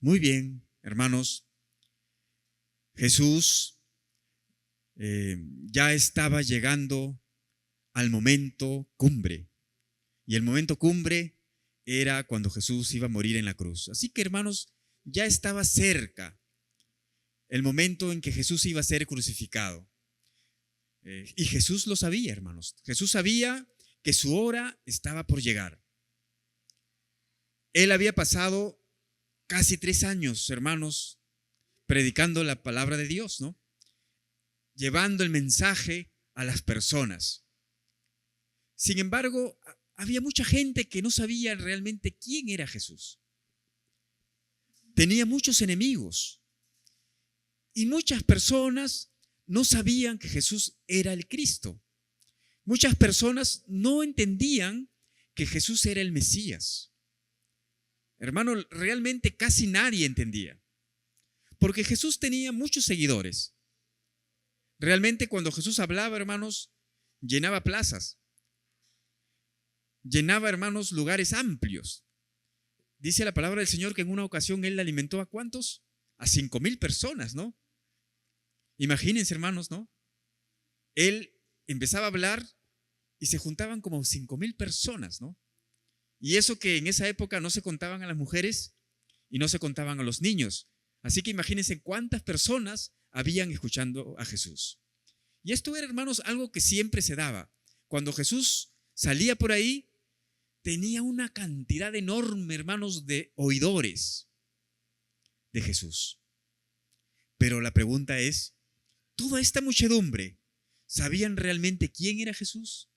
Muy bien, hermanos, Jesús ya estaba llegando al momento cumbre. Y el momento cumbre era cuando Jesús iba a morir en la cruz. Así que, hermanos, ya estaba cerca el momento en que Jesús iba a ser crucificado. Y Jesús lo sabía, hermanos. Jesús sabía que su hora estaba por llegar. Él había pasado casi 3 años, hermanos, predicando la palabra de Dios, ¿no? Llevando el mensaje a las personas. Sin embargo, había mucha gente que no sabía realmente quién era Jesús. Tenía muchos enemigos y muchas personas no sabían que Jesús era el Cristo. Muchas personas no entendían que Jesús era el Mesías. Hermano, realmente casi nadie entendía, porque Jesús tenía muchos seguidores. Realmente cuando Jesús hablaba, hermanos, llenaba plazas, llenaba, hermanos, lugares amplios. Dice la palabra del Señor que en una ocasión Él alimentó ¿a cuántos? A 5,000 personas, ¿no? Imagínense, hermanos, ¿no? Él empezaba a hablar y se juntaban como 5,000 personas, ¿no? Y eso que en esa época no se contaban a las mujeres y no se contaban a los niños. Así que imagínense cuántas personas habían escuchando a Jesús. Y esto era, hermanos, algo que siempre se daba. Cuando Jesús salía por ahí, tenía una cantidad enorme, hermanos, de oidores de Jesús. Pero la pregunta es, ¿toda esta muchedumbre sabían realmente quién era Jesús?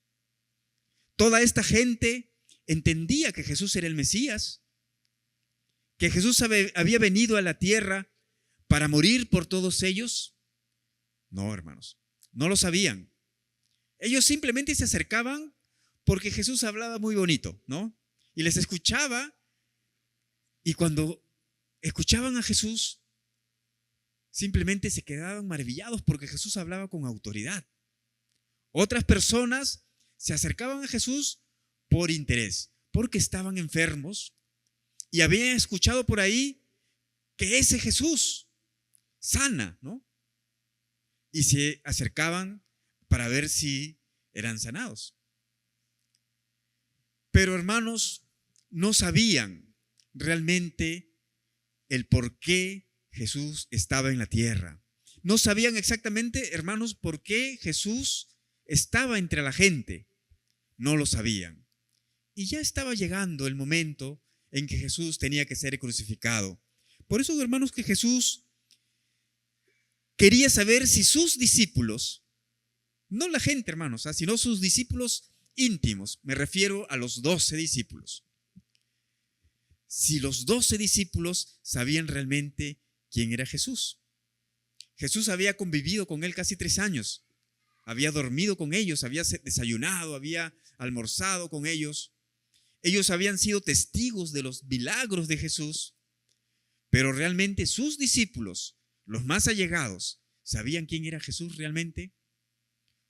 ¿Toda esta gente entendía que Jesús era el Mesías? ¿Que Jesús había venido a la tierra para morir por todos ellos? No, hermanos, no lo sabían. Ellos simplemente se acercaban porque Jesús hablaba muy bonito, ¿no? Y les escuchaba, y cuando escuchaban a Jesús, simplemente se quedaban maravillados porque Jesús hablaba con autoridad. Otras personas se acercaban a Jesús por interés, porque estaban enfermos y habían escuchado por ahí que ese Jesús sana, ¿no? Y se acercaban para ver si eran sanados. Pero, hermanos, no sabían realmente el por qué Jesús estaba en la tierra. No sabían exactamente, hermanos, por qué Jesús estaba entre la gente. No lo sabían. Y ya estaba llegando el momento en que Jesús tenía que ser crucificado. Por eso, hermanos, que Jesús quería saber si sus discípulos, no la gente, hermanos, sino sus discípulos íntimos, me refiero a los 12 discípulos. Si los 12 discípulos sabían realmente quién era Jesús. Jesús había convivido con él casi 3 años. Había dormido con ellos, había desayunado, había almorzado con ellos. Ellos habían sido testigos de los milagros de Jesús. Pero realmente sus discípulos, los más allegados, ¿sabían quién era Jesús realmente?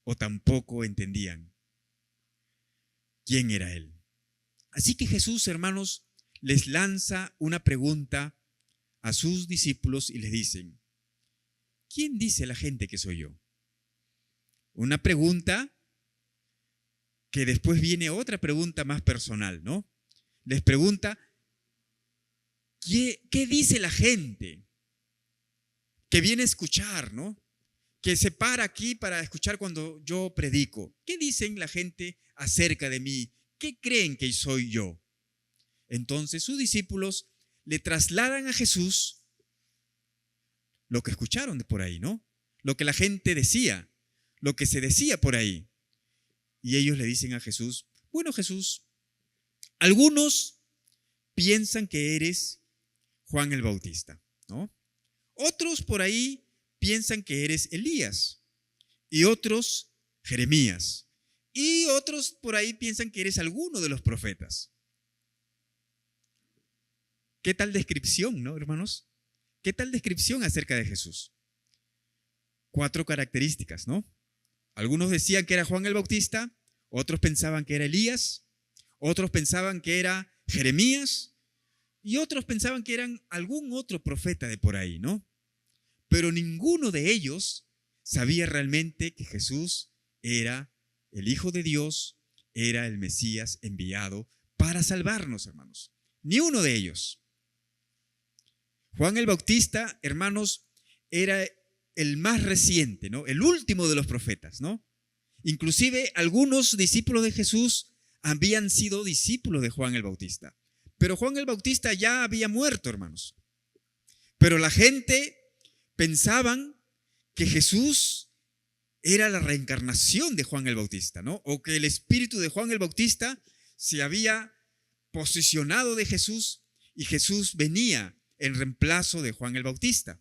¿O tampoco entendían quién era Él? Así que Jesús, hermanos, les lanza una pregunta a sus discípulos y les dicen, ¿quién dice la gente que soy yo? Una pregunta que después viene otra pregunta más personal, ¿no? Les pregunta, ¿qué dice la gente que viene a escuchar, ¿no? Que se para aquí para escuchar cuando yo predico. ¿Qué dicen la gente acerca de mí? ¿Qué creen que soy yo? Entonces sus discípulos le trasladan a Jesús lo que escucharon de por ahí, ¿no? Lo que la gente decía, lo que se decía por ahí. Y ellos le dicen a Jesús, bueno, Jesús, algunos piensan que eres Juan el Bautista, ¿no? Otros por ahí piensan que eres Elías y otros Jeremías y otros por ahí piensan que eres alguno de los profetas. ¿Qué tal descripción, no, hermanos? ¿Qué tal descripción acerca de Jesús? 4 características, ¿no? Algunos decían que era Juan el Bautista, otros pensaban que era Elías, otros pensaban que era Jeremías y otros pensaban que eran algún otro profeta de por ahí, ¿no? Pero ninguno de ellos sabía realmente que Jesús era el Hijo de Dios, era el Mesías enviado para salvarnos, hermanos. Ni uno de ellos. Juan el Bautista, hermanos, era el más reciente, ¿no? El último de los profetas, ¿no? Inclusive algunos discípulos de Jesús habían sido discípulos de Juan el Bautista. Pero Juan el Bautista ya había muerto, hermanos. Pero la gente pensaban que Jesús era la reencarnación de Juan el Bautista, ¿no? O que el espíritu de Juan el Bautista se había posicionado de Jesús y Jesús venía en reemplazo de Juan el Bautista.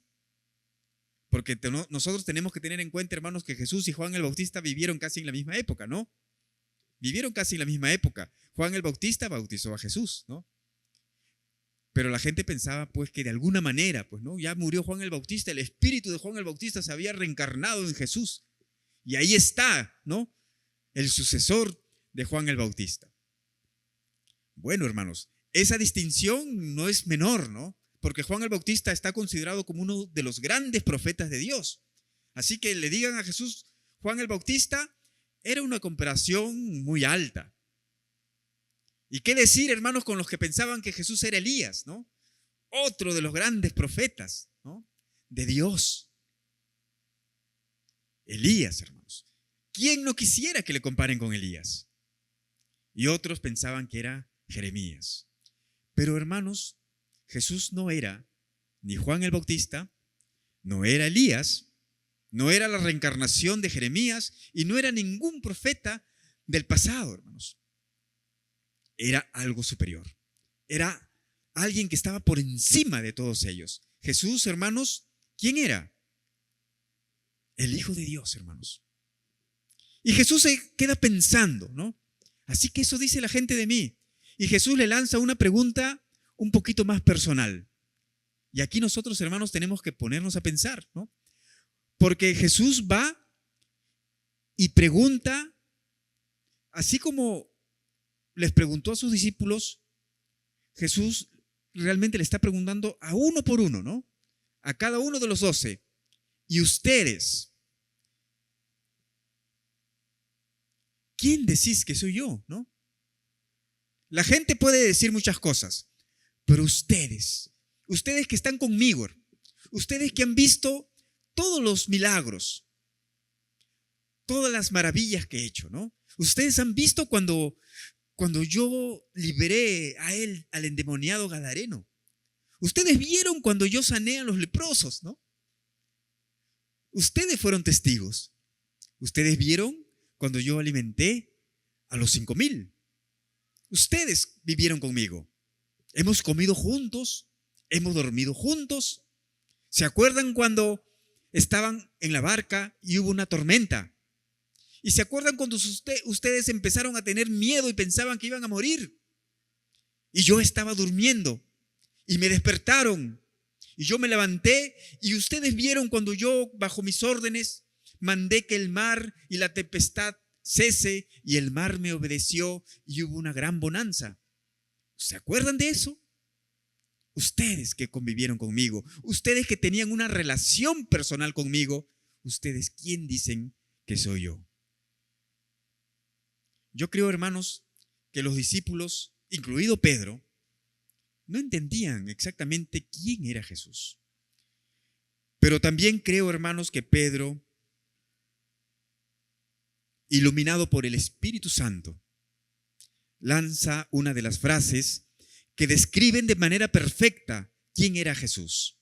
Porque nosotros tenemos que tener en cuenta, hermanos, que Jesús y Juan el Bautista vivieron casi en la misma época, ¿no? Vivieron casi en la misma época. Juan el Bautista bautizó a Jesús, ¿no? Pero la gente pensaba, pues, que de alguna manera, pues, ¿no? Ya murió Juan el Bautista, el espíritu de Juan el Bautista se había reencarnado en Jesús. Y ahí está, ¿no? El sucesor de Juan el Bautista. Bueno, hermanos, esa distinción no es menor, ¿no? Porque Juan el Bautista está considerado como uno de los grandes profetas de Dios. Así que le digan a Jesús, Juan el Bautista, era una comparación muy alta. ¿Y qué decir, hermanos, con los que pensaban que Jesús era Elías, ¿no? Otro de los grandes profetas, ¿no? De Dios. Elías, hermanos. ¿Quién no quisiera que le comparen con Elías? Y otros pensaban que era Jeremías. Pero, hermanos, Jesús no era ni Juan el Bautista, no era Elías, no era la reencarnación de Jeremías y no era ningún profeta del pasado, hermanos. Era algo superior. Era alguien que estaba por encima de todos ellos. Jesús, hermanos, ¿quién era? El Hijo de Dios, hermanos. Y Jesús se queda pensando, ¿no? Así que eso dice la gente de mí. Y Jesús le lanza una pregunta un poquito más personal. Y aquí nosotros, hermanos, tenemos que ponernos a pensar, ¿no? Porque Jesús va y pregunta, así como les preguntó a sus discípulos, Jesús realmente le está preguntando a uno por uno, ¿no? A cada uno de los 12. ¿Y ustedes? ¿Quién decís que soy yo, no? La gente puede decir muchas cosas, pero ustedes que están conmigo, ustedes que han visto todos los milagros, todas las maravillas que he hecho, ¿no? Ustedes han visto cuando yo liberé a él, al endemoniado gadareno. Ustedes vieron cuando yo sané a los leprosos, ¿no? Ustedes fueron testigos. Ustedes vieron cuando yo alimenté a los 5,000. Ustedes vivieron conmigo. Hemos comido juntos, hemos dormido juntos. ¿Se acuerdan cuando estaban en la barca y hubo una tormenta? ¿Y se acuerdan cuando ustedes empezaron a tener miedo y pensaban que iban a morir? Y yo estaba durmiendo y me despertaron y yo me levanté y ustedes vieron cuando yo, bajo mis órdenes, mandé que el mar y la tempestad cese y el mar me obedeció y hubo una gran bonanza. ¿Se acuerdan de eso? Ustedes que convivieron conmigo, ustedes que tenían una relación personal conmigo, ustedes, ¿quién dicen que soy yo? Yo creo, hermanos, que los discípulos, incluido Pedro, no entendían exactamente quién era Jesús. Pero también creo, hermanos, que Pedro, iluminado por el Espíritu Santo, lanza una de las frases que describen de manera perfecta quién era Jesús.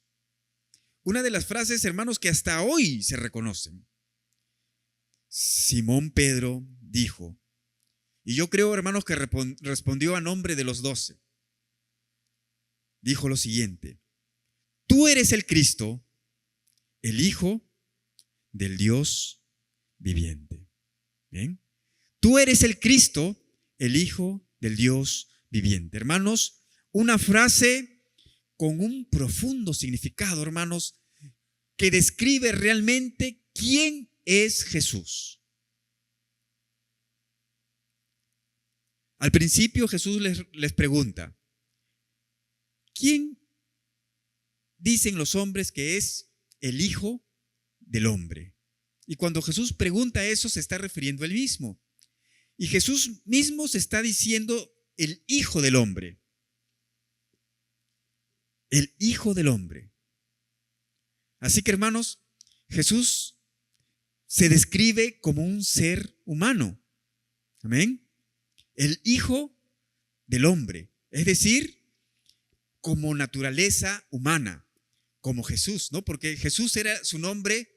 Una de las frases, hermanos, que hasta hoy se reconocen. Simón Pedro dijo, y yo creo, hermanos, que respondió a nombre de los 12. Dijo lo siguiente: tú eres el Cristo, el Hijo del Dios viviente. ¿Bien? Tú eres el Cristo, el Hijo del Dios viviente. Hermanos, una frase con un profundo significado, hermanos, que describe realmente quién es Jesús. Al principio Jesús les pregunta, ¿quién dicen los hombres que es el Hijo del Hombre? Y cuando Jesús pregunta eso, se está refiriendo a él mismo. Y Jesús mismo se está diciendo el Hijo del Hombre. El Hijo del Hombre. Así que, hermanos, Jesús se describe como un ser humano. Amén. El Hijo del Hombre. Es decir, como naturaleza humana, como Jesús, ¿no? Porque Jesús era su nombre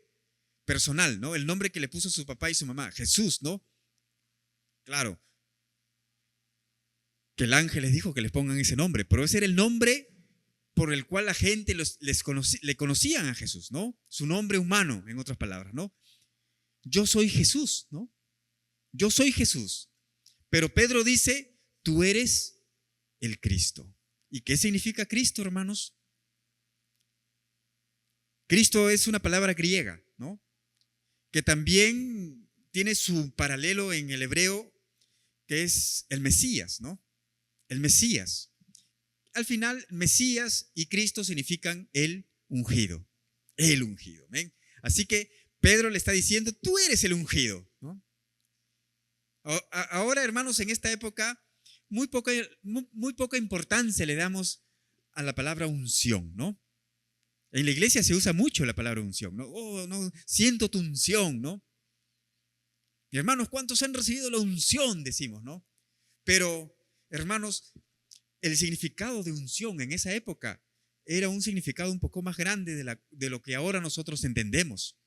personal, ¿no? El nombre que le puso su papá y su mamá, Jesús, ¿no? Claro, que el ángel les dijo que les pongan ese nombre, pero ese era el nombre por el cual la gente le conocían a Jesús, ¿no? Su nombre humano, en otras palabras, ¿no? Yo soy Jesús, ¿no? Yo soy Jesús. Pero Pedro dice, tú eres el Cristo. ¿Y qué significa Cristo, hermanos? Cristo es una palabra griega, ¿no? Que también tiene su paralelo en el hebreo, que es el Mesías, ¿no? El Mesías. Al final, Mesías y Cristo significan el ungido. El ungido. ¿Ven? Así que Pedro le está diciendo, tú eres el ungido, ¿no? Ahora, hermanos, en esta época, muy poca importancia le damos a la palabra unción, ¿no? En la iglesia se usa mucho la palabra unción, ¿no? Oh, no, siento tu unción, ¿no? Y hermanos, ¿cuántos han recibido la unción? Decimos, ¿no? Pero, hermanos, el significado de unción en esa época era un significado un poco más grande de lo que ahora nosotros entendemos.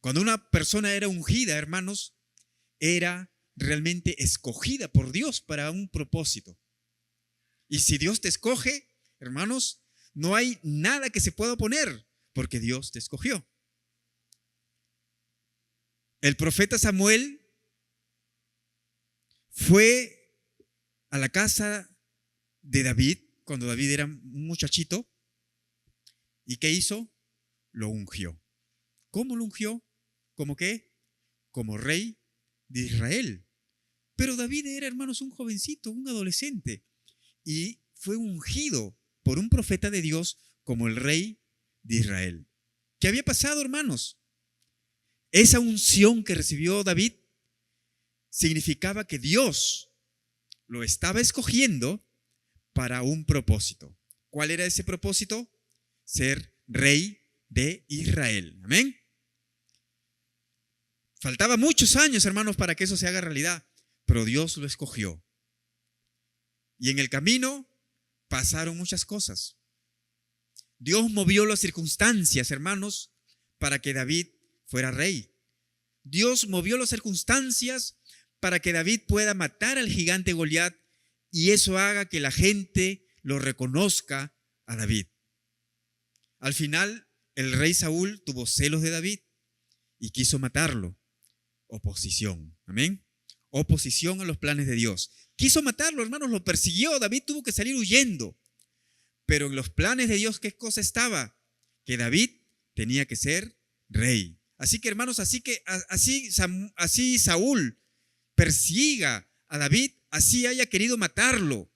Cuando una persona era ungida, hermanos, era realmente escogida por Dios para un propósito. Y si Dios te escoge, hermanos, no hay nada que se pueda oponer, porque Dios te escogió. El profeta Samuel fue a la casa de David cuando David era un muchachito. ¿Y qué hizo? Lo ungió. ¿Cómo lo ungió? ¿Cómo qué? Como rey de Israel. Pero David era, hermanos, un jovencito, un adolescente. Y fue ungido por un profeta de Dios como el rey de Israel. ¿Qué había pasado, hermanos? Esa unción que recibió David significaba que Dios lo estaba escogiendo para un propósito. ¿Cuál era ese propósito? Ser rey de Israel. Amén. Faltaba muchos años, hermanos, para que eso se haga realidad, pero Dios lo escogió. Y en el camino pasaron muchas cosas. Dios movió las circunstancias, hermanos, para que David fuera rey. Dios movió las circunstancias para que David pueda matar al gigante Goliat y eso haga que la gente lo reconozca a David. Al final, el rey Saúl tuvo celos de David y quiso matarlo. Oposición. Amén. Oposición a los planes de Dios. Quiso matarlo, hermanos, lo persiguió. David tuvo que salir huyendo. Pero en los planes de Dios, ¿qué cosa estaba? Que David tenía que ser rey. Así que, hermanos, así Saúl persiga a David, así haya querido matarlo,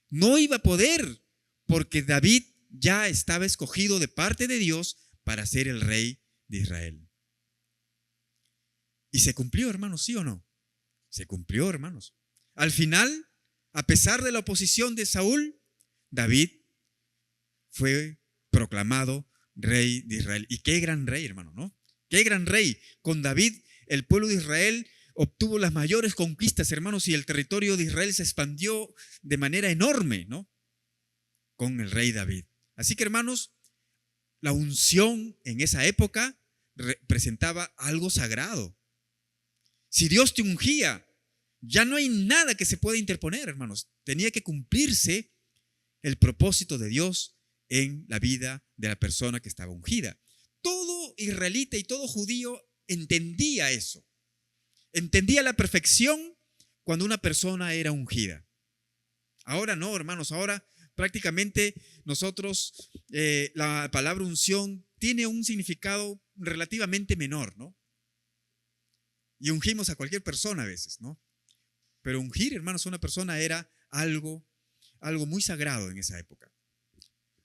no iba a poder, porque David ya estaba escogido de parte de Dios para ser el rey de Israel. Y se cumplió, hermanos, ¿sí o no? Se cumplió, hermanos. Al final, a pesar de la oposición de Saúl, David fue proclamado rey de Israel. Y qué gran rey, hermano, ¿no? Qué gran rey. Con David, el pueblo de Israel obtuvo las mayores conquistas, hermanos, y el territorio de Israel se expandió de manera enorme, ¿no? Con el rey David. Así que, hermanos, la unción en esa época representaba algo sagrado. Si Dios te ungía, ya no hay nada que se pueda interponer, hermanos. Tenía que cumplirse el propósito de Dios en la vida de la persona que estaba ungida. Todo israelita y todo judío entendía eso. Entendía la perfección cuando una persona era ungida. Ahora no, hermanos, ahora prácticamente nosotros, la palabra unción tiene un significado relativamente menor, ¿no? Y ungimos a cualquier persona a veces, ¿no? Pero ungir, hermanos, a una persona era algo algo muy sagrado en esa época.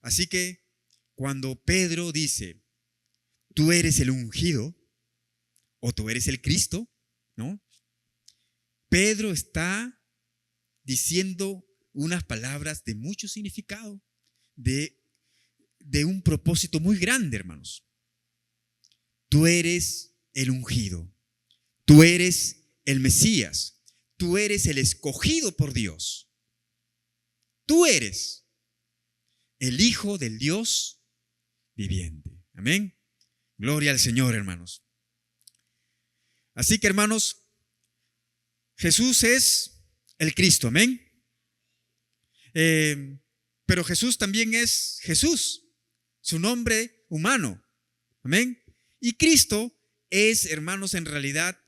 Así que cuando Pedro dice, tú eres el ungido o tú eres el Cristo, ¿no? Pedro está diciendo unas palabras de mucho significado, de un propósito muy grande, hermanos. Tú eres el ungido, tú eres el Mesías, tú eres el escogido por Dios, tú eres el Hijo del Dios viviente. Amén. Gloria al Señor, hermanos. Así que, hermanos, Jesús es el Cristo. Amén. Pero Jesús también es Jesús, su nombre humano. Amén. Y Cristo es, hermanos, en realidad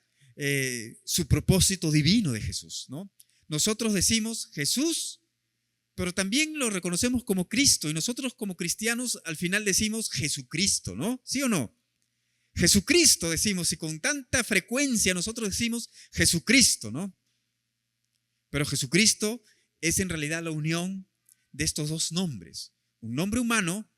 su propósito divino de Jesús, ¿no? Nosotros decimos Jesús, pero también lo reconocemos como Cristo, y nosotros como cristianos al final decimos Jesucristo, ¿no? ¿Sí o no? Jesucristo decimos, y con tanta frecuencia nosotros decimos Jesucristo, ¿no? Pero Jesucristo es en realidad la unión de estos dos nombres, un nombre humano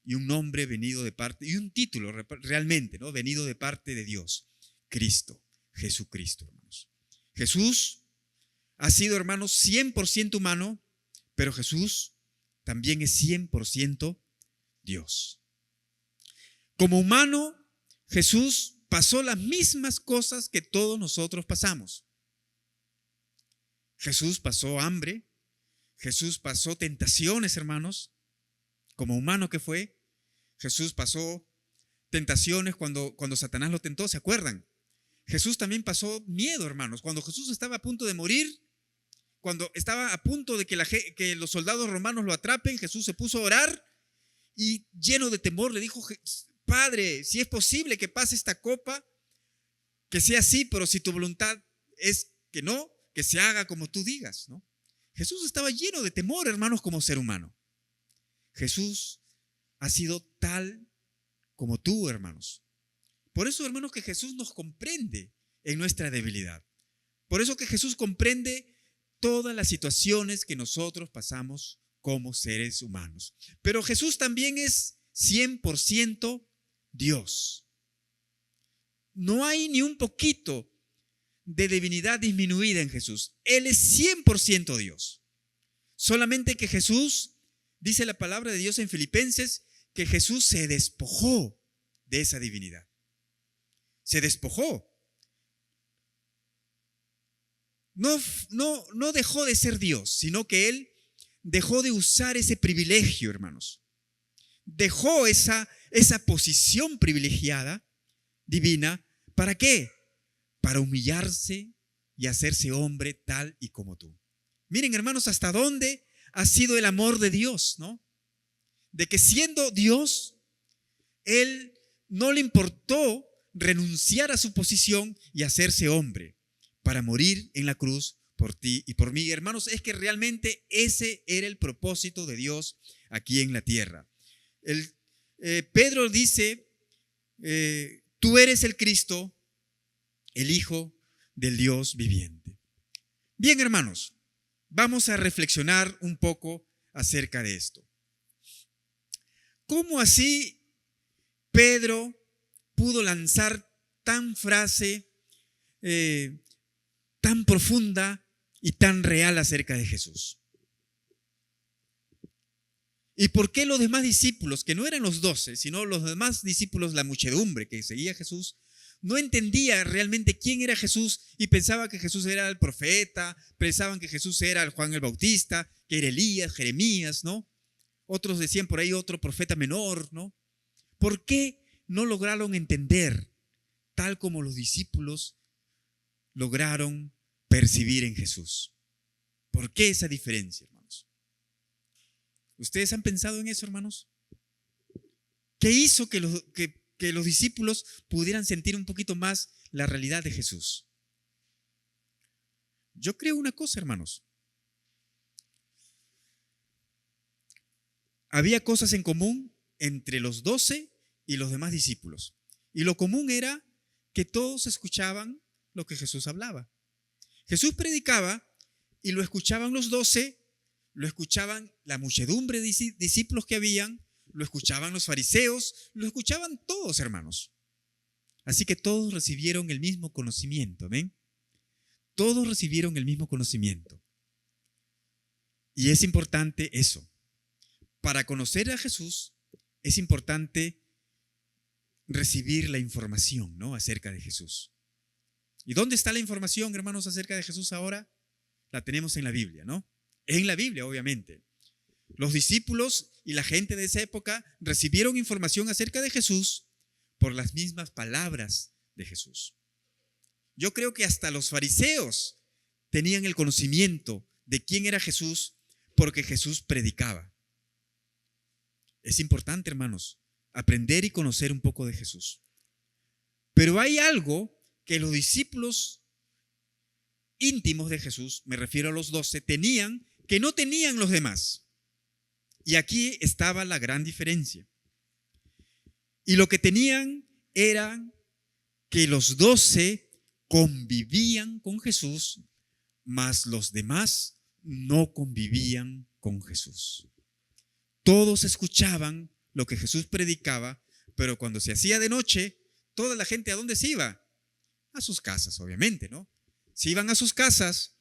y un nombre venido de parte, y un título realmente, ¿no? Venido de parte de Dios, Cristo, Jesucristo, hermanos. Jesús ha sido, hermanos, 100% humano, pero Jesús también es 100% Dios. Como humano, Jesús pasó las mismas cosas que todos nosotros pasamos. Jesús pasó hambre, Jesús pasó tentaciones, hermanos, como humano que fue. Jesús pasó tentaciones cuando Satanás lo tentó, ¿se acuerdan? Jesús también pasó miedo, hermanos. Cuando Jesús estaba a punto de morir, cuando estaba a punto de que los soldados romanos lo atrapen, Jesús se puso a orar y lleno de temor le dijo, Padre, si es posible que pase esta copa, que sea así, pero si tu voluntad es que no, que se haga como tú digas, ¿no? Jesús estaba lleno de temor, hermanos, como ser humano. Jesús ha sido tal como tú, hermanos. Por eso, hermanos, que Jesús nos comprende en nuestra debilidad. Por eso que Jesús comprende todas las situaciones que nosotros pasamos como seres humanos. Pero Jesús también es 100% Dios. No hay ni un poquito de divinidad disminuida en Jesús. Él es 100% Dios. Solamente que Jesús, dice la palabra de Dios en Filipenses, que Jesús se despojó de esa divinidad. Se despojó. No dejó de ser Dios, sino que Él dejó de usar ese privilegio, hermanos. Dejó esa posición privilegiada, divina, ¿para qué? Para humillarse y hacerse hombre tal y como tú. Miren, hermanos, hasta dónde ha sido el amor de Dios, ¿no? De que siendo Dios, Él no le importó renunciar a su posición y hacerse hombre para morir en la cruz por ti y por mí. Hermanos, es que realmente ese era el propósito de Dios aquí en la tierra. Pedro dice, tú eres el Cristo, el Hijo del Dios viviente. Bien, hermanos, vamos a reflexionar un poco acerca de esto. ¿Cómo así Pedro pudo lanzar tan frase tan profunda y tan real acerca de Jesús? ¿Y por qué los demás discípulos, que no eran los 12, sino los demás discípulos, la muchedumbre que seguía a Jesús, no entendía realmente quién era Jesús y pensaba que Jesús era el profeta, pensaban que Jesús era el Juan el Bautista, que era Elías, Jeremías, ¿no? Otros decían por ahí otro profeta menor, ¿no? ¿Por qué no lograron entender tal como los discípulos lograron percibir en Jesús? ¿Por qué esa diferencia, hermanos? ¿Ustedes han pensado en eso, hermanos? ¿Qué hizo que los discípulos pudieran sentir un poquito más la realidad de Jesús? Yo creo una cosa, hermanos. Había cosas en común entre los 12 y los demás discípulos. Y lo común era que todos escuchaban lo que Jesús hablaba. Jesús predicaba y lo escuchaban los 12, lo escuchaban la muchedumbre de discípulos que habían, lo escuchaban los fariseos, lo escuchaban todos, hermanos. Así que todos recibieron el mismo conocimiento, ¿ven? Todos recibieron el mismo conocimiento. Y es importante eso. Para conocer a Jesús es importante recibir la información, ¿no?, acerca de Jesús. ¿Y dónde está la información, hermanos, acerca de Jesús ahora? La tenemos en la Biblia, ¿no? En la Biblia, obviamente. Los discípulos y la gente de esa época recibieron información acerca de Jesús por las mismas palabras de Jesús. Yo creo que hasta los fariseos tenían el conocimiento de quién era Jesús porque Jesús predicaba. Es importante, hermanos, aprender y conocer un poco de Jesús. Pero hay algo que los discípulos íntimos de Jesús, me refiero a los 12, tenían que no tenían los demás. Y aquí estaba la gran diferencia. Y lo que tenían era que los 12 convivían con Jesús, mas los demás no convivían con Jesús. Todos escuchaban lo que Jesús predicaba, pero cuando se hacía de noche, toda la gente, ¿a dónde se iba? A sus casas, obviamente, ¿no? Se iban a sus casas,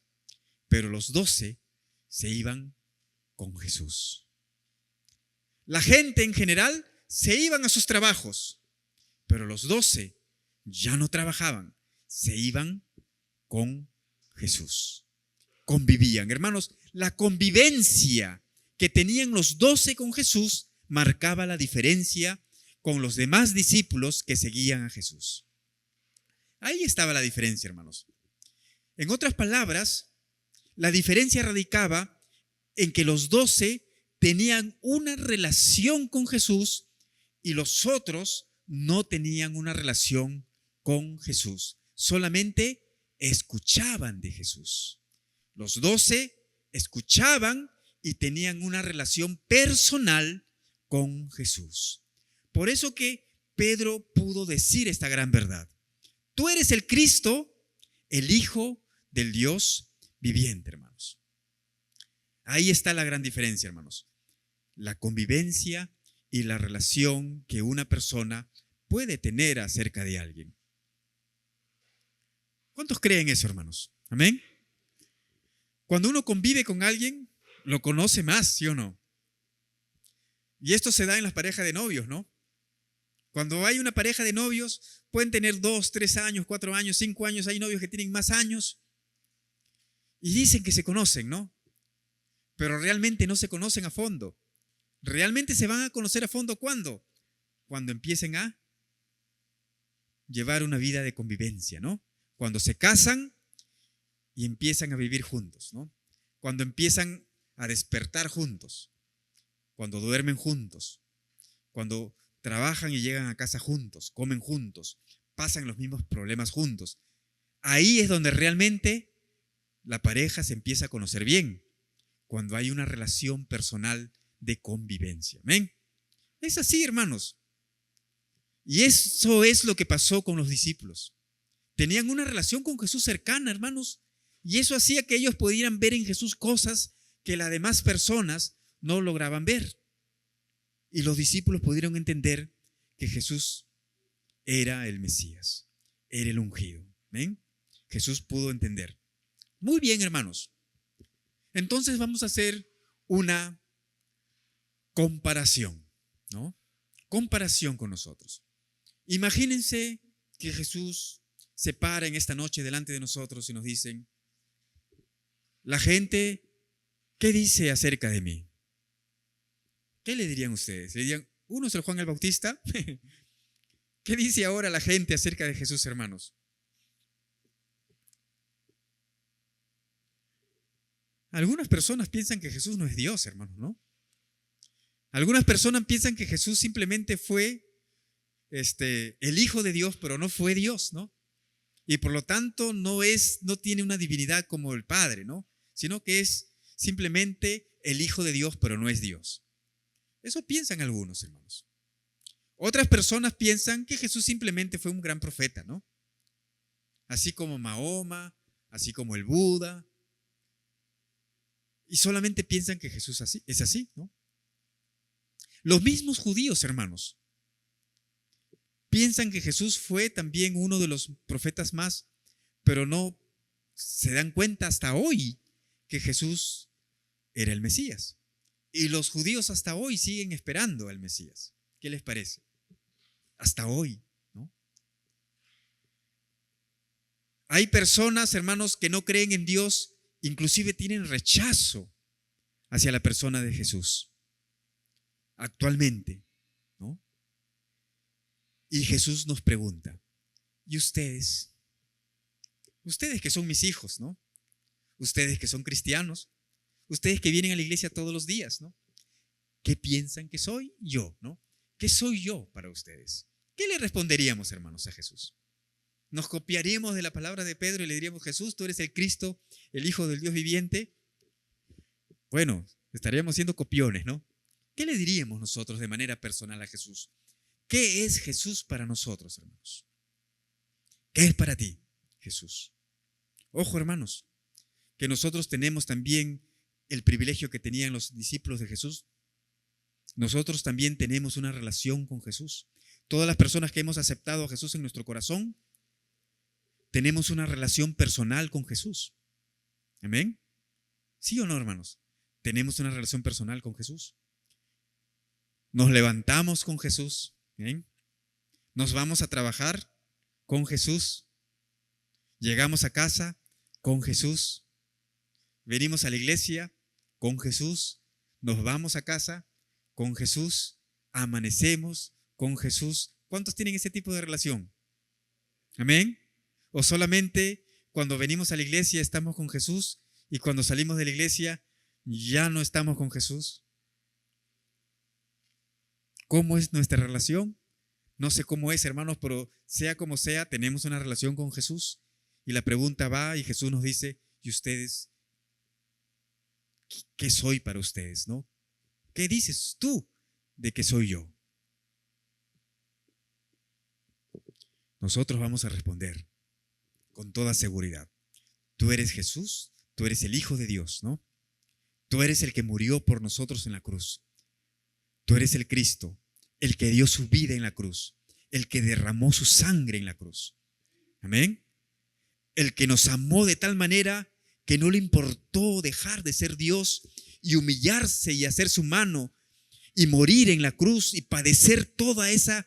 pero los 12 se iban con Jesús. La gente en general se iban a sus trabajos, pero los 12 ya no trabajaban, se iban con Jesús. Convivían. Hermanos, la convivencia que tenían los 12 con Jesús marcaba la diferencia con los demás discípulos que seguían a Jesús. Ahí estaba la diferencia, hermanos. En otras palabras, la diferencia radicaba en que los 12 tenían una relación con Jesús y los otros no tenían una relación con Jesús. Solamente escuchaban de Jesús. Los 12 escuchaban y tenían una relación personal con Jesús. Por eso que Pedro pudo decir esta gran verdad. Tú eres el Cristo, el Hijo del Dios viviente, hermanos. Ahí está la gran diferencia, hermanos. La convivencia y la relación que una persona puede tener acerca de alguien. ¿Cuántos creen eso, hermanos? ¿Amén? Cuando uno convive con alguien, lo conoce más, ¿sí o no? Y esto se da en las parejas de novios, ¿no? Cuando hay una pareja de novios, pueden tener 2, 3 años, 4 años, 5 años. Hay novios que tienen más años y dicen que se conocen, ¿no? Pero realmente no se conocen a fondo. Realmente se van a conocer a fondo, ¿cuándo? Cuando empiecen a llevar una vida de convivencia, ¿no? Cuando se casan y empiezan a vivir juntos, ¿no? Cuando empiezan a despertar juntos, cuando duermen juntos, cuando trabajan y llegan a casa juntos, comen juntos, pasan los mismos problemas juntos. Ahí es donde realmente la pareja se empieza a conocer bien, cuando hay una relación personal de convivencia. ¿Amén? Es así, hermanos. Y eso es lo que pasó con los discípulos. Tenían una relación con Jesús cercana, hermanos, y eso hacía que ellos pudieran ver en Jesús cosas que las demás personas no lograban ver. Y los discípulos pudieron entender que Jesús era el Mesías, era el ungido. ¿Ven? Jesús pudo entender. Muy bien, hermanos. Entonces vamos a hacer una comparación, ¿no? Comparación con nosotros. Imagínense que Jesús se para en esta noche delante de nosotros y nos dicen, la gente, ¿qué dice acerca de mí? ¿Qué le dirían ustedes? ¿Le dirían, uno es el Juan el Bautista? ¿Qué dice ahora la gente acerca de Jesús, hermanos? Algunas personas piensan que Jesús no es Dios, hermanos, ¿no? Algunas personas piensan que Jesús simplemente fue el Hijo de Dios, pero no fue Dios, ¿no? Y por lo tanto no tiene una divinidad como el Padre, ¿no? Sino que es simplemente el Hijo de Dios, pero no es Dios. Eso piensan algunos, hermanos. Otras personas piensan que Jesús simplemente fue un gran profeta, ¿no? Así como Mahoma, así como el Buda. Y solamente piensan que Jesús es así, ¿no? Los mismos judíos, hermanos, piensan que Jesús fue también uno de los profetas más, pero no se dan cuenta hasta hoy que Jesús era el Mesías. Y los judíos hasta hoy siguen esperando al Mesías. ¿Qué les parece? Hasta hoy, ¿no? Hay personas, hermanos, que no creen en Dios, inclusive tienen rechazo hacia la persona de Jesús actualmente, ¿no? Y Jesús nos pregunta, ¿y ustedes? Ustedes que son mis hijos, ¿no? Ustedes que son cristianos, ustedes que vienen a la iglesia todos los días, ¿no? ¿Qué piensan que soy yo, ¿no? ¿Qué soy yo para ustedes? ¿Qué le responderíamos, hermanos, a Jesús? ¿Nos copiaríamos de la palabra de Pedro y le diríamos, Jesús, tú eres el Cristo, el Hijo del Dios viviente? Bueno, estaríamos siendo copiones, ¿no? ¿Qué le diríamos nosotros de manera personal a Jesús? ¿Qué es Jesús para nosotros, hermanos? ¿Qué es para ti, Jesús? Ojo, hermanos, que nosotros tenemos también el privilegio que tenían los discípulos de Jesús. Nosotros también tenemos una relación con Jesús. Todas las personas que hemos aceptado a Jesús en nuestro corazón, tenemos una relación personal con Jesús. ¿Amén? ¿Sí o no, hermanos? Tenemos una relación personal con Jesús. Nos levantamos con Jesús. ¿Amén? Nos vamos a trabajar con Jesús. Llegamos a casa con Jesús. Venimos a la iglesia con Jesús. Nos vamos a casa con Jesús. Amanecemos con Jesús. ¿Cuántos tienen ese tipo de relación? ¿Amén? ¿O solamente cuando venimos a la iglesia estamos con Jesús y cuando salimos de la iglesia ya no estamos con Jesús? ¿Cómo es nuestra relación? No sé cómo es, hermanos, pero sea como sea, tenemos una relación con Jesús. Y la pregunta va y Jesús nos dice, ¿y ustedes? ¿Qué soy para ustedes, no? ¿Qué dices tú de que soy yo? Nosotros vamos a responder con toda seguridad. Tú eres Jesús, tú eres el Hijo de Dios, ¿no? Tú eres el que murió por nosotros en la cruz. Tú eres el Cristo, el que dio su vida en la cruz, el que derramó su sangre en la cruz. Amén. El que nos amó de tal manera que no le importó dejar de ser Dios y humillarse y hacerse humano y morir en la cruz y padecer toda ese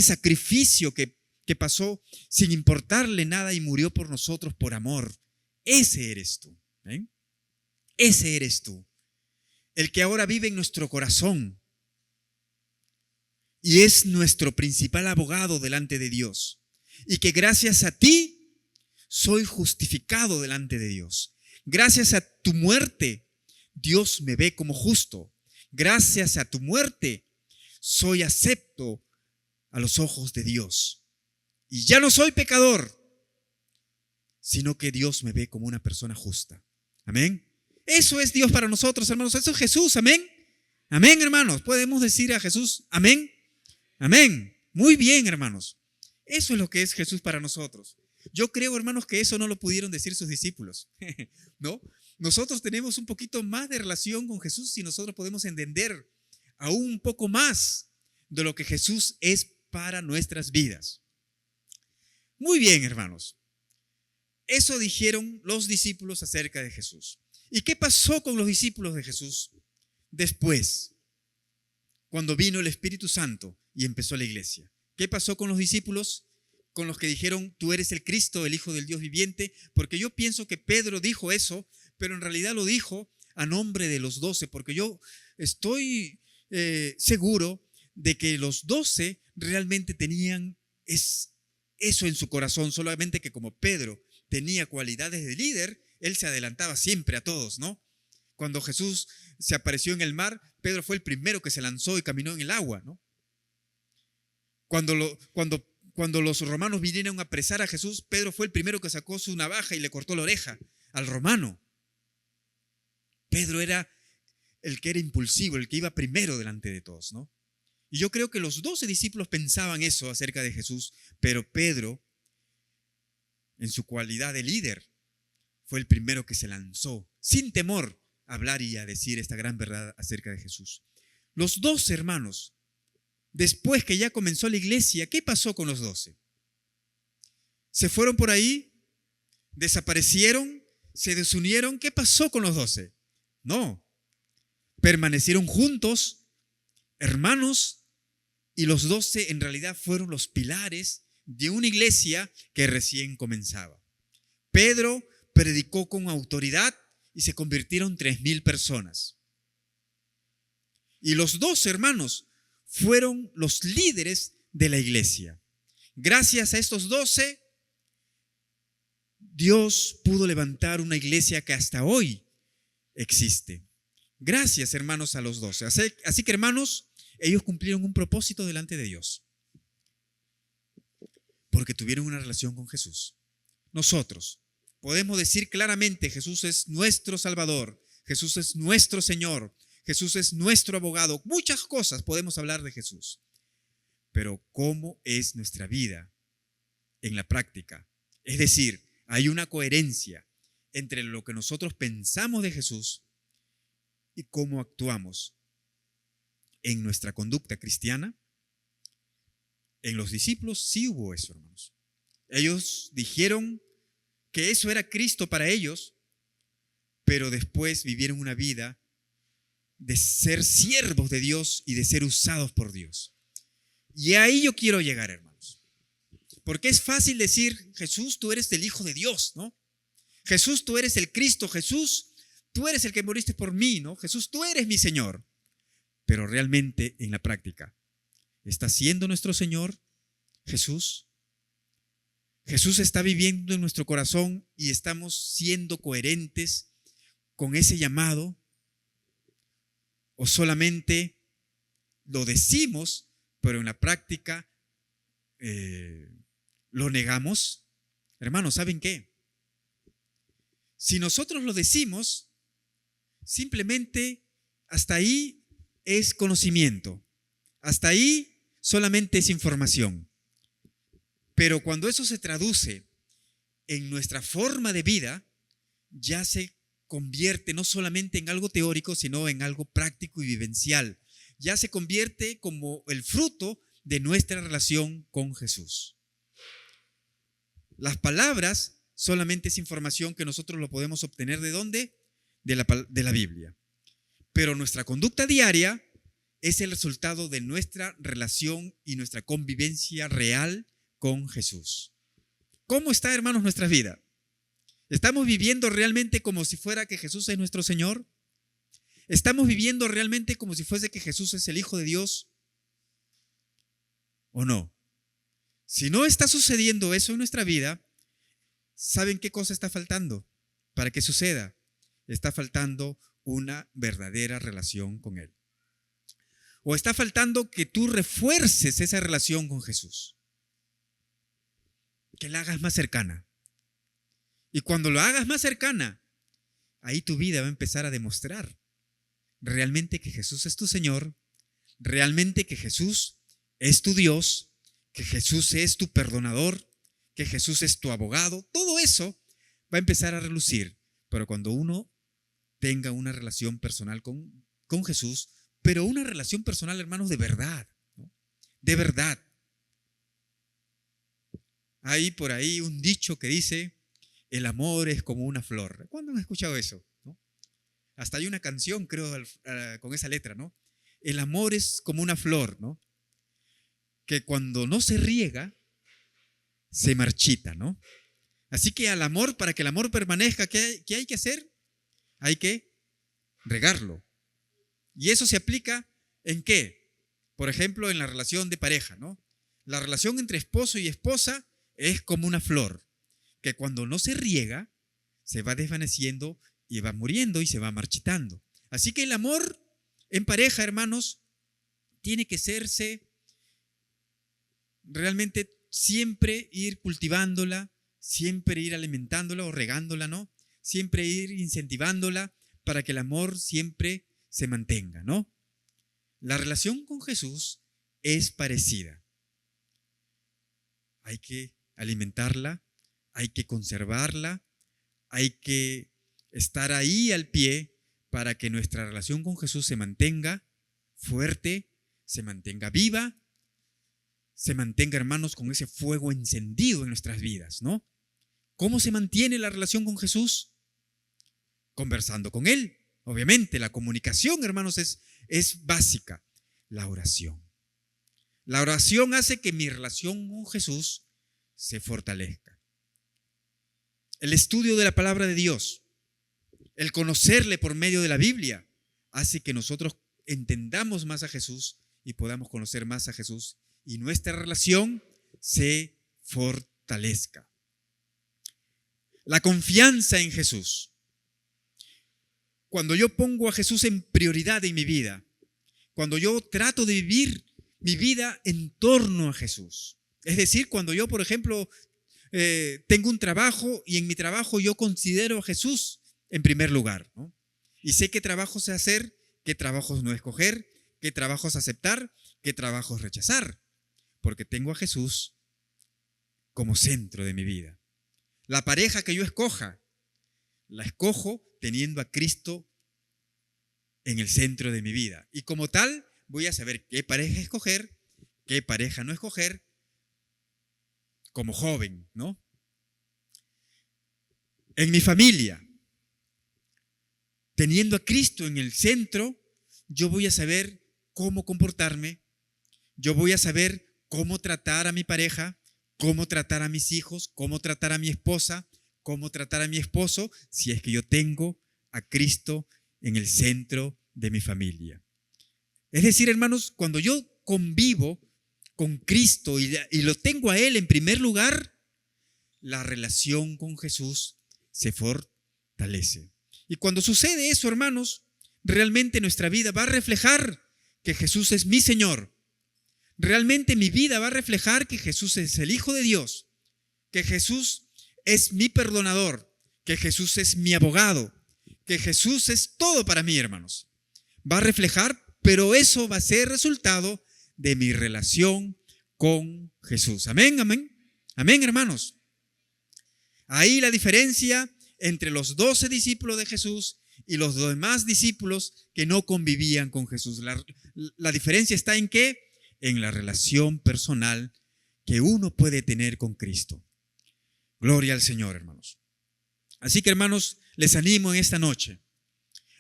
sacrificio que pasó sin importarle nada y murió por nosotros por amor. Ese eres tú. ¿Eh? Ese eres tú. El que ahora vive en nuestro corazón y es nuestro principal abogado delante de Dios. Y que gracias a ti soy justificado delante de Dios. Gracias a tu muerte, Dios me ve como justo. Gracias a tu muerte, soy acepto a los ojos de Dios. Y ya no soy pecador, sino que Dios me ve como una persona justa. Amén. Eso es Dios para nosotros, hermanos. Eso es Jesús. Amén. Amén, hermanos. Podemos decir a Jesús, amén. Amén. Muy bien, hermanos. Eso es lo que es Jesús para nosotros. Yo creo, hermanos, que eso no lo pudieron decir sus discípulos. ¿No? Nosotros tenemos un poquito más de relación con Jesús y nosotros podemos entender aún un poco más de lo que Jesús es para nuestras vidas. Muy bien, hermanos. Eso dijeron los discípulos acerca de Jesús. ¿Y qué pasó con los discípulos de Jesús después, cuando vino el Espíritu Santo y empezó la iglesia? ¿Qué pasó con los discípulos? Con los que dijeron, tú eres el Cristo, el Hijo del Dios viviente, porque yo pienso que Pedro dijo eso, pero en realidad lo dijo a nombre de los 12, porque yo estoy seguro de que los 12 realmente tenían eso en su corazón, solamente que como Pedro tenía cualidades de líder, él se adelantaba siempre a todos, ¿no? Cuando Jesús se apareció en el mar, Pedro fue el primero que se lanzó y caminó en el agua, ¿no? Cuando los romanos vinieron a apresar a Jesús, Pedro fue el primero que sacó su navaja y le cortó la oreja al romano. Pedro era el que era impulsivo, el que iba primero delante de todos, ¿no? Y yo creo que los 12 discípulos pensaban eso acerca de Jesús, pero Pedro, en su cualidad de líder, fue el primero que se lanzó sin temor hablar y a decir esta gran verdad acerca de Jesús. Los 12 hermanos, después que ya comenzó la iglesia, ¿qué pasó con los 12? ¿Se fueron por ahí? ¿Desaparecieron? ¿Se desunieron? ¿Qué pasó con los 12? No, permanecieron juntos, hermanos, y los 12 en realidad fueron los pilares de una iglesia que recién comenzaba. Pedro predicó con autoridad y se convirtieron 3,000 personas. Y los 12 hermanos fueron los líderes de la iglesia. Gracias a estos 12, Dios pudo levantar una iglesia que hasta hoy existe. Gracias, hermanos, a los 12. Así que, hermanos, ellos cumplieron un propósito delante de Dios, porque tuvieron una relación con Jesús. Nosotros podemos decir claramente: Jesús es nuestro Salvador, Jesús es nuestro Señor, Jesús es nuestro abogado. Muchas cosas podemos hablar de Jesús, pero ¿cómo es nuestra vida en la práctica? Es decir, hay una coherencia entre lo que nosotros pensamos de Jesús y cómo actuamos en nuestra conducta cristiana. En los discípulos sí hubo eso, hermanos. Ellos dijeron que eso era Cristo para ellos, pero después vivieron una vida de ser siervos de Dios y de ser usados por Dios. Y ahí yo quiero llegar, hermanos. Porque es fácil decir: Jesús, tú eres el Hijo de Dios, ¿no? Jesús, tú eres el Cristo. Jesús, tú eres el que moriste por mí, ¿no? Jesús, tú eres mi Señor. Pero realmente en la práctica, ¿está siendo nuestro Señor Jesús? Jesús está viviendo en nuestro corazón y estamos siendo coherentes con ese llamado, o solamente lo decimos, pero en la práctica lo negamos. Hermanos, ¿saben qué? Si nosotros lo decimos, simplemente hasta ahí es conocimiento, hasta ahí solamente es información. Pero cuando eso se traduce en nuestra forma de vida, ya se convierte no solamente en algo teórico, sino en algo práctico y vivencial. Ya se convierte como el fruto de nuestra relación con Jesús. Las palabras solamente es información que nosotros lo podemos obtener ¿de dónde? De la Biblia. Pero nuestra conducta diaria es el resultado de nuestra relación y nuestra convivencia real con Jesús. ¿Cómo está, hermanos, nuestra vida? ¿Estamos viviendo realmente como si fuera que Jesús es nuestro Señor? ¿Estamos viviendo realmente como si fuese que Jesús es el Hijo de Dios? ¿O no? Si no está sucediendo eso en nuestra vida, ¿saben qué cosa está faltando para que suceda? Está faltando una verdadera relación con Él. O está faltando que tú refuerces esa relación con Jesús, que la hagas más cercana. Y cuando lo hagas más cercana, ahí tu vida va a empezar a demostrar realmente que Jesús es tu Señor, realmente que Jesús es tu Dios, que Jesús es tu perdonador, que Jesús es tu abogado. Todo eso va a empezar a relucir. Pero cuando uno tenga una relación personal con Jesús, pero una relación personal, hermanos, de verdad, ¿no? De verdad. Hay por ahí un dicho que dice: el amor es como una flor. ¿Cuándo han escuchado eso? ¿No? Hasta hay una canción, creo, con esa letra, ¿no? El amor es como una flor, ¿no? Que cuando no se riega, se marchita, ¿no? Así que al amor, para que el amor permanezca, ¿qué hay que hacer? Hay que regarlo. ¿Y eso se aplica en qué? Por ejemplo, en la relación de pareja, ¿no? La relación entre esposo y esposa es como una flor, que cuando no se riega, se va desvaneciendo y va muriendo y se va marchitando. Así que el amor en pareja, hermanos, tiene que serse realmente siempre ir cultivándola, siempre ir alimentándola o regándola, ¿no? Siempre ir incentivándola para que el amor siempre se mantenga, ¿no? La relación con Jesús es parecida. Hay que alimentarla, hay que conservarla, hay que estar ahí al pie para que nuestra relación con Jesús se mantenga fuerte, se mantenga viva, se mantenga, hermanos, con ese fuego encendido en nuestras vidas, ¿no? ¿Cómo se mantiene la relación con Jesús? Conversando con Él. Obviamente, la comunicación, hermanos, es básica. La oración. La oración hace que mi relación con Jesús se fortalezca. El estudio de la palabra de Dios, el conocerle por medio de la Biblia, hace que nosotros entendamos más a Jesús y podamos conocer más a Jesús y nuestra relación se fortalezca. La confianza en Jesús. Cuando yo pongo a Jesús en prioridad en mi vida, cuando yo trato de vivir mi vida en torno a Jesús, es decir, cuando yo, por ejemplo, tengo un trabajo y en mi trabajo yo considero a Jesús en primer lugar, ¿no? Y sé qué trabajos hacer, qué trabajos no escoger, qué trabajos aceptar, qué trabajos rechazar, porque tengo a Jesús como centro de mi vida. La pareja que yo escoja, la escojo teniendo a Cristo en el centro de mi vida. Y como tal, voy a saber qué pareja escoger, qué pareja no escoger, como joven, ¿no? En mi familia, teniendo a Cristo en el centro, yo voy a saber cómo comportarme, yo voy a saber cómo tratar a mi pareja, cómo tratar a mis hijos, cómo tratar a mi esposa, cómo tratar a mi esposo, si es que yo tengo a Cristo en el centro de mi familia. Es decir, hermanos, cuando yo convivo con Cristo y lo tengo a Él en primer lugar, la relación con Jesús se fortalece. Y cuando sucede eso, hermanos, realmente nuestra vida va a reflejar que Jesús es mi Señor. Realmente mi vida va a reflejar que Jesús es el Hijo de Dios, que Jesús es mi perdonador, que Jesús es mi abogado, que Jesús es todo para mí, hermanos. Va a reflejar, pero eso va a ser resultado de mi relación con Jesús. Amén, amén. Amén, hermanos. Ahí la diferencia entre los 12 discípulos de Jesús y los demás discípulos que no convivían con Jesús. La diferencia está en ¿qué? En la relación personal que uno puede tener con Cristo. Gloria al Señor, hermanos. Así que, hermanos, les animo en esta noche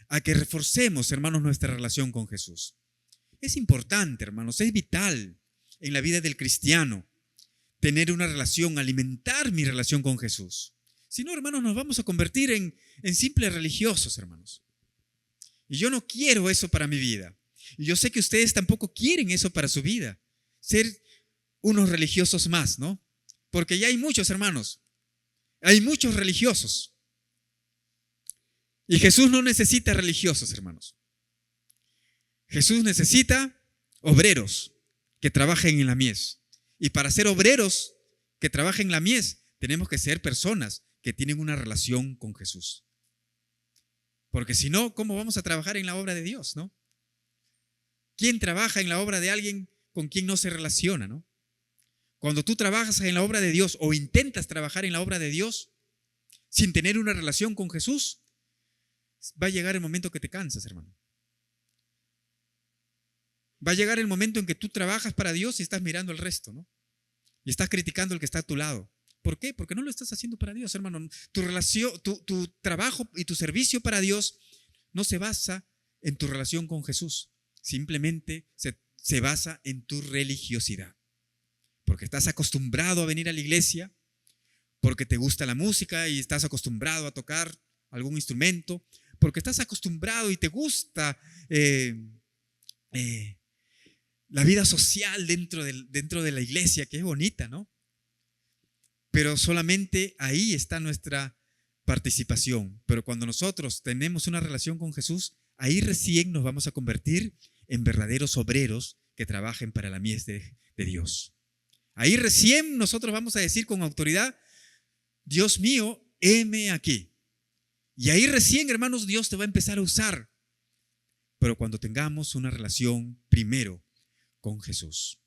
a que reforcemos, hermanos, nuestra relación con Jesús. Es importante, hermanos, es vital en la vida del cristiano tener una relación, alimentar mi relación con Jesús. Si no, hermanos, nos vamos a convertir en simples religiosos, hermanos. Y yo no quiero eso para mi vida. Y yo sé que ustedes tampoco quieren eso para su vida. Ser unos religiosos más, ¿no? Porque ya hay muchos, hermanos. Hay muchos religiosos. Y Jesús no necesita religiosos, hermanos. Jesús necesita obreros que trabajen en la mies. Y para ser obreros que trabajen en la mies, tenemos que ser personas que tienen una relación con Jesús. Porque si no, ¿cómo vamos a trabajar en la obra de Dios, no? ¿Quién trabaja en la obra de alguien con quien no se relaciona, no? Cuando tú trabajas en la obra de Dios o intentas trabajar en la obra de Dios sin tener una relación con Jesús, va a llegar el momento que te cansas, hermano. Va a llegar el momento en que tú trabajas para Dios y estás mirando al resto, ¿no? Y estás criticando al que está a tu lado. ¿Por qué? Porque no lo estás haciendo para Dios, hermano. Tu relación, tu trabajo y tu servicio para Dios no se basa en tu relación con Jesús. Simplemente se basa en tu religiosidad. Porque estás acostumbrado a venir a la iglesia, porque te gusta la música y estás acostumbrado a tocar algún instrumento, porque estás acostumbrado y te gusta la vida social dentro de la iglesia, que es bonita, ¿no? Pero solamente ahí está nuestra participación. Pero cuando nosotros tenemos una relación con Jesús, ahí recién nos vamos a convertir en verdaderos obreros que trabajen para la mies de Dios. Ahí recién nosotros vamos a decir con autoridad: Dios mío, heme aquí. Y ahí recién, hermanos, Dios te va a empezar a usar. Pero cuando tengamos una relación primero con Jesús.